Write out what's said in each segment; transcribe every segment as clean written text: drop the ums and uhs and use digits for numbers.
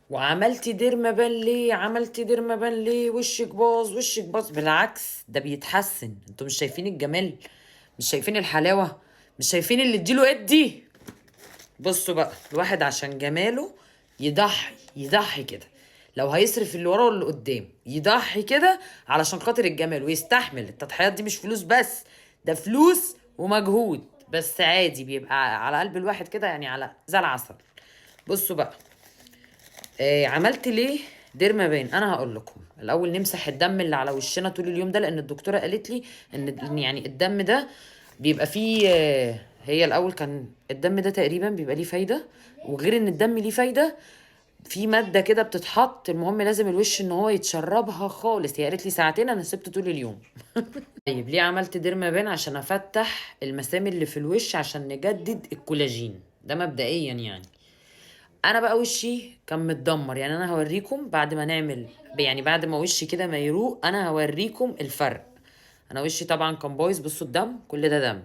وعملتي ديرما ليه؟ عملتي ديرما ليه؟ وشك باظ، وشك باظ. بالعكس ده بيتحسن. انتوا مش شايفين الجمال؟ مش شايفين الحلاوة؟ مش شايفين اللي اديله ادي؟ بصوا بقى، الواحد عشان جماله يضحي كده. لو هيصرف اللي وراه واللي قدام يضحي كده علشان خاطر الجمال، ويستحمل التضحيات دي. مش فلوس بس، ده فلوس ومجهود، بس عادي بيبقى على قلب الواحد كده، يعني على زي العسل. بصوا بقى، عملت ليه ديرما بان؟ انا هقول لكم. الاول نمسح الدم اللي على وشنا طول اليوم ده، لان الدكتوره قالت لي إن يعني الدم ده بيبقى فيه هي الاول كان الدم ده تقريبا بيبقى ليه فايده. وغير ان الدم ليه فايده، في ماده كده بتتحط، المهم لازم الوش ان هو يتشربها خالص. هي قالت لي ساعتين، انا سبت طول اليوم. طيب ليه عملت ديرما بان؟ عشان افتح المسام اللي في الوش، عشان نجدد الكولاجين ده مبدئيا يعني. انا بقى وشي كان متدمر، يعني انا هوريكم بعد ما نعمل، يعني بعد ما وشي كده ما يروق انا هوريكم الفرق. انا وشي طبعا كان بايظ. بصوا الدم، كل ده دم.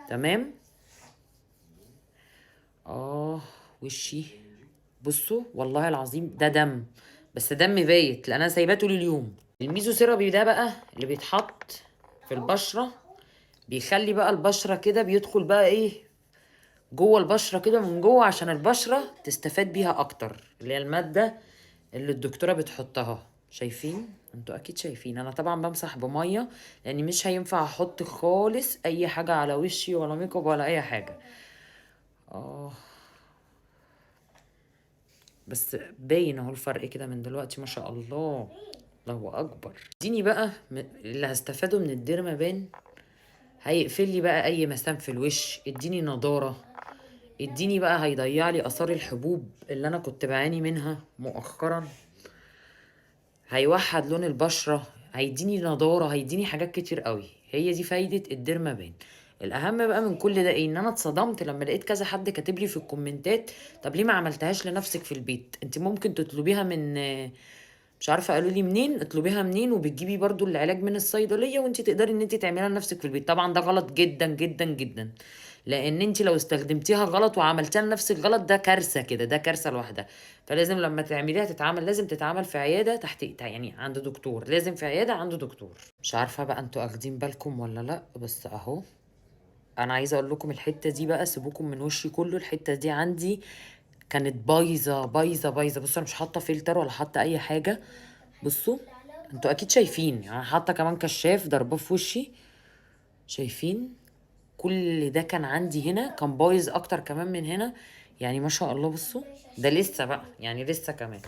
تمام. اه وشي، بصوا والله العظيم ده دم، بس دم بايت لان انا سايباه طول اليوم. الميزو سيرابي ده بقى اللي بيتحط في البشره، بيخلي بقى البشره كده بيدخل بقى ايه جوه البشره كده من جوه، عشان البشره تستفاد بيها اكتر، اللي هي الماده اللي الدكتوره بتحطها. شايفين؟ انتوا اكيد شايفين. انا طبعا بمسح بميه، لان مش هينفع احط خالص اي حاجه على وشي، ولا ميك اب ولا اي حاجه. اه بس باين اهو الفرق كده من دلوقتي، ما شاء الله، الله اكبر. اديني بقى اللي هستفاده من الديرما بان، هيقفل لي بقى اي مسام في الوش، اديني نضاره، اديني بقى هيضيع لي اثار الحبوب اللي انا كنت بعاني منها مؤخرا، هيوحد لون البشرة، هيديني نضارة، هيديني حاجات كتير قوي. هي دي فايدة الديرما بان. الاهم بقى من كل ده ايه؟ ان انا اتصدمت لما لقيت كذا حد كاتب لي في الكومنتات: طب ليه ما عملتهاش لنفسك في البيت؟ انت ممكن تطلبيها من مش عارفه قالوا لي منين، اطلبيها منين وبتجيبي برضو العلاج من الصيدليه، وانت تقدري ان انت تعمليها لنفسك في البيت. طبعا ده غلط جدا جدا جدا، لان انت لو استخدمتيها غلط وعملتيها لنفسك غلط ده كارثه كده، ده كارثه لوحدها. فلازم لما تعمليها تتعمل، لازم تتعمل في عياده تحت، يعني عند دكتور، لازم في عياده عند دكتور. مش عارفه بقى انتوا اخدين بالكم ولا لا، بس اهو. انا عايزه اقول لكم الحته دي بقى، سيبوكم من وشي كله، الحته دي عندي كانت بايظه بايظه بايظه. بصوا انا مش حاطه فلتر ولا حاطه اي حاجه. بصوا انتوا اكيد شايفين، يعني حاطه كمان كشاف ضربه في وشي. شايفين؟ كل ده كان عندي هنا، كان بايظ اكتر كمان من هنا، يعني ما شاء الله. بصوا ده لسه بقى، يعني لسه كمان.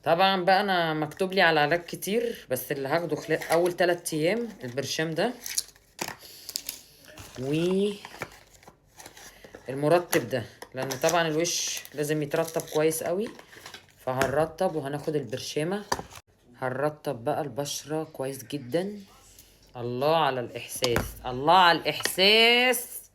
طبعا بقى انا مكتوب لي على علاج كتير، بس اللي هاخده خلال اول 3 ايام البرشام ده والمرطب ده، لان طبعا الوش لازم يترطب كويس قوي. فهنرطب وهناخد البرشامه، هنرطب بقى البشره كويس جدا. الله على الإحساس، الله على الإحساس.